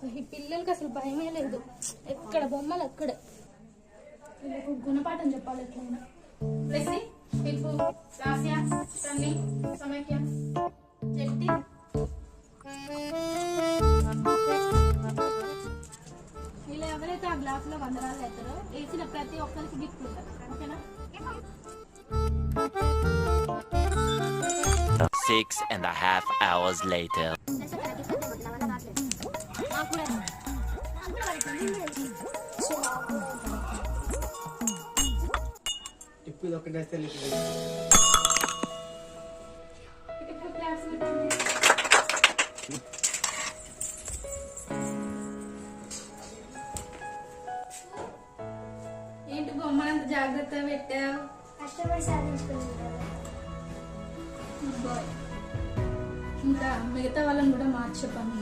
ఈ పిల్లలకి అసలు భయమే లేదు. ఎక్కడ బొమ్మలు అక్కడే. వీళ్ళకు గుణపాఠం చెప్పాలి ఎట్లయినా. వీళ్ళు ఎవరైతే ఆ గ్లాస్ లో వందరాలు అవుతారో వేసిన ప్రతి ఒక్కరికి గిఫ్ట్ ఉంటారు. ఓకేనా? 6.5 hours later. ఏంటి బొమ్మలంత జాగ్రత్తగా పెట్టావు? కష్టపడి సాధించుకుంటారు. ఇంకా మిగతా వాళ్ళని కూడా మార్చి చెప్పాను.